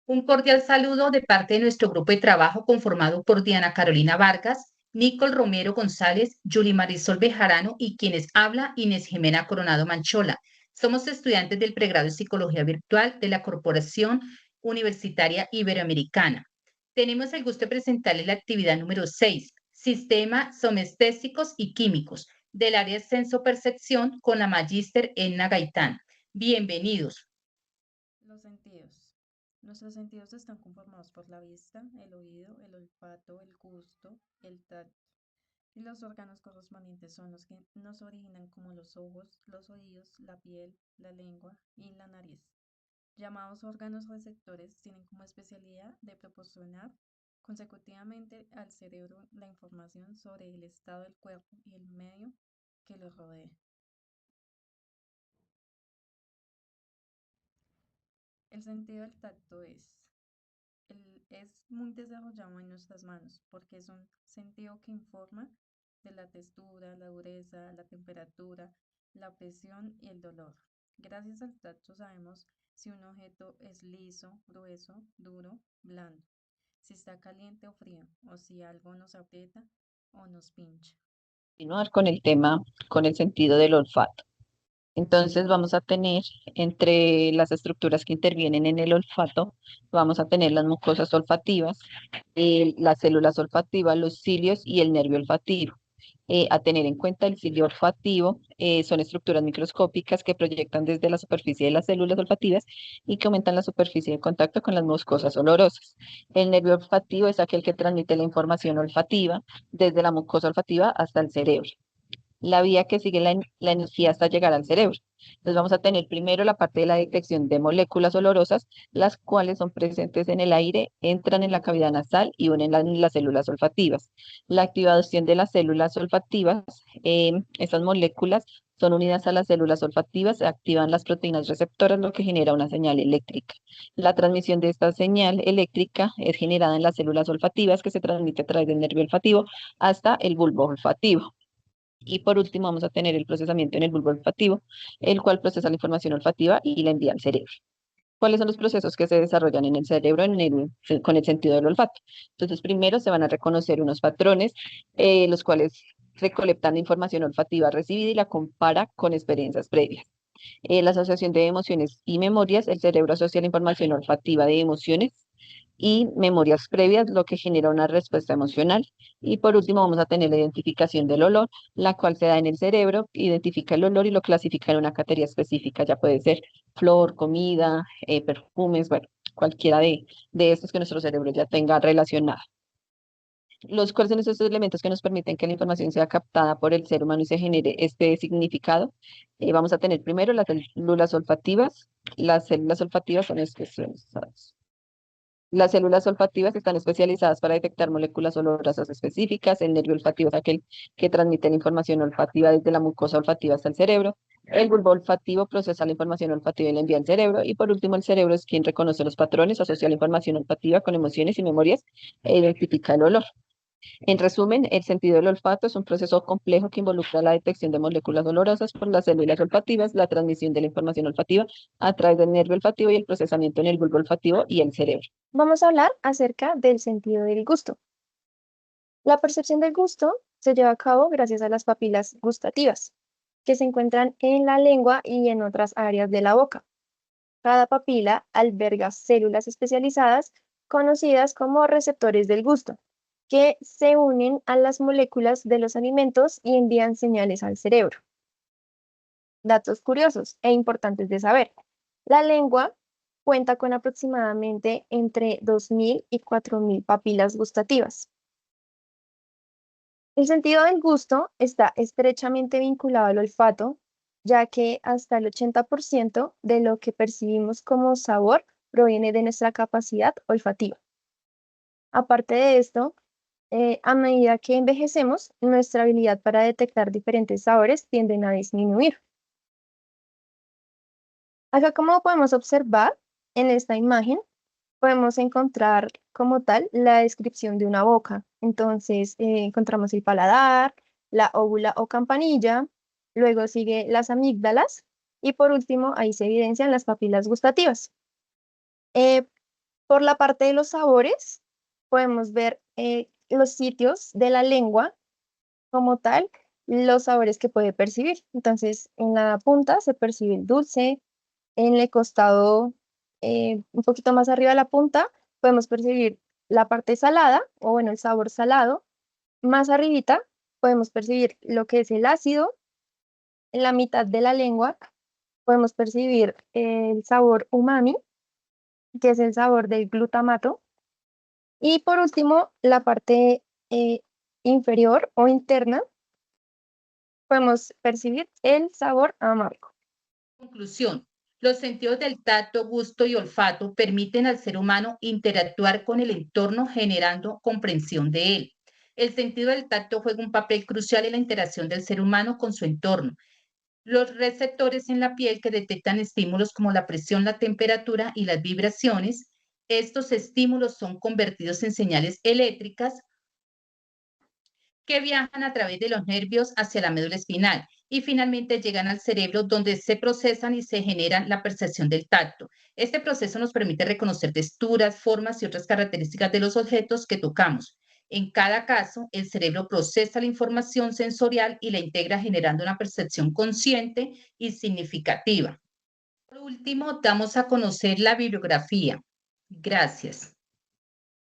Un cordial saludo de parte de nuestro grupo de trabajo conformado por Diana Carolina Vargas, Nicole Romero González, Yuli Marisol Bejarano y quienes habla Inés Jimena Coronado Manchola. Somos estudiantes del pregrado de Psicología Virtual de la Corporación Universitaria Iberoamericana. Tenemos el gusto de presentarles la actividad número 6, Sistema Somestésicos y Químicos, del área de Senso-Percepción con la magíster Enna Gaitán. Bienvenidos. Los sentidos. Nuestros sentidos están conformados por la vista, el oído, el olfato, el gusto, el tacto. Y los órganos correspondientes son los que nos originan como los ojos, los oídos, la piel, la lengua y la nariz. Llamados órganos receptores, tienen como especialidad de proporcionar consecutivamente al cerebro la información sobre el estado del cuerpo y el medio que lo rodea. El sentido del tacto es muy desarrollado en nuestras manos porque es un sentido que informa de la textura, la dureza, la temperatura, la presión y el dolor. Gracias al tacto sabemos si un objeto es liso, grueso, duro, blando, si está caliente o frío, o si algo nos aprieta o nos pincha. Continuar con el tema, con el sentido del olfato. Entonces vamos a tener entre las estructuras que intervienen en el olfato, vamos a tener las mucosas olfativas, las células olfativas, los cilios y el nervio olfativo. A tener en cuenta el cilio olfativo, son estructuras microscópicas que proyectan desde la superficie de las células olfativas y que aumentan la superficie de contacto con las mucosas olorosas. El nervio olfativo es aquel que transmite la información olfativa desde la mucosa olfativa hasta el cerebro, la vía que sigue la energía hasta llegar al cerebro. Entonces vamos a tener primero la parte de la detección de moléculas olorosas, las cuales son presentes en el aire, entran en la cavidad nasal y unen las células olfativas. La activación de las células olfativas, estas moléculas son unidas a las células olfativas, activan las proteínas receptoras, lo que genera una señal eléctrica. La transmisión de esta señal eléctrica es generada en las células olfativas, que se transmite a través del nervio olfativo hasta el bulbo olfativo. Y por último vamos a tener el procesamiento en el bulbo olfativo, el cual procesa la información olfativa y la envía al cerebro. ¿Cuáles son los procesos que se desarrollan en el cerebro con el sentido del olfato? Entonces, primero se van a reconocer unos patrones, los cuales recolectan la información olfativa recibida y la compara con experiencias previas. La asociación de emociones y memorias, el cerebro asocia la información olfativa de emociones y memorias previas, lo que genera una respuesta emocional. Y por último, vamos a tener la identificación del olor, la cual se da en el cerebro, identifica el olor y lo clasifica en una categoría específica, ya puede ser flor, comida, perfumes, bueno, cualquiera de estos que nuestro cerebro ya tenga relacionado. ¿Cuáles son esos elementos que nos permiten que la información sea captada por el ser humano y se genere este significado? Vamos a tener primero las células olfativas. Las células olfativas son especializadas. Las células olfativas están especializadas para detectar moléculas olorosas específicas. El nervio olfativo es aquel que transmite la información olfativa desde la mucosa olfativa hasta el cerebro. El bulbo olfativo procesa la información olfativa y la envía al cerebro. Y por último, el cerebro es quien reconoce los patrones, asocia la información olfativa con emociones y memorias e identifica el olor. En resumen, el sentido del olfato es un proceso complejo que involucra la detección de moléculas olorosas por las células olfativas, la transmisión de la información olfativa a través del nervio olfativo y el procesamiento en el bulbo olfativo y el cerebro. Vamos a hablar acerca del sentido del gusto. La percepción del gusto se lleva a cabo gracias a las papilas gustativas, que se encuentran en la lengua y en otras áreas de la boca. Cada papila alberga células especializadas conocidas como receptores del gusto, que se unen a las moléculas de los alimentos y envían señales al cerebro. Datos curiosos e importantes de saber. La lengua cuenta con aproximadamente entre 2.000 y 4.000 papilas gustativas. El sentido del gusto está estrechamente vinculado al olfato, ya que hasta el 80% de lo que percibimos como sabor proviene de nuestra capacidad olfativa. Aparte de esto, a medida que envejecemos, nuestra habilidad para detectar diferentes sabores tienden a disminuir. Acá, como podemos observar en esta imagen, podemos encontrar como tal la descripción de una boca. Entonces, encontramos el paladar, la óvula o campanilla, luego sigue las amígdalas y por último ahí se evidencian las papilas gustativas. Eh, Por la parte de los sabores, podemos ver los sitios de la lengua como tal, los sabores que puede percibir. Entonces, en la punta se percibe el dulce, en el costado, un poquito más arriba de la punta, podemos percibir la parte salada, o bueno, el sabor salado. Más arribita podemos percibir lo que es el ácido. En la mitad de la lengua podemos percibir el sabor umami, que es el sabor del glutamato. Y por último, la parte inferior o interna, podemos percibir el sabor amargo. Conclusión. Los sentidos del tacto, gusto y olfato permiten al ser humano interactuar con el entorno generando comprensión de él. El sentido del tacto juega un papel crucial en la interacción del ser humano con su entorno. Los receptores en la piel que detectan estímulos como la presión, la temperatura y las vibraciones, estos estímulos son convertidos en señales eléctricas que viajan a través de los nervios hacia la médula espinal y finalmente llegan al cerebro donde se procesan y se generan la percepción del tacto. Este proceso nos permite reconocer texturas, formas y otras características de los objetos que tocamos. En cada caso, el cerebro procesa la información sensorial y la integra generando una percepción consciente y significativa. Por último, damos a conocer la bibliografía. Gracias.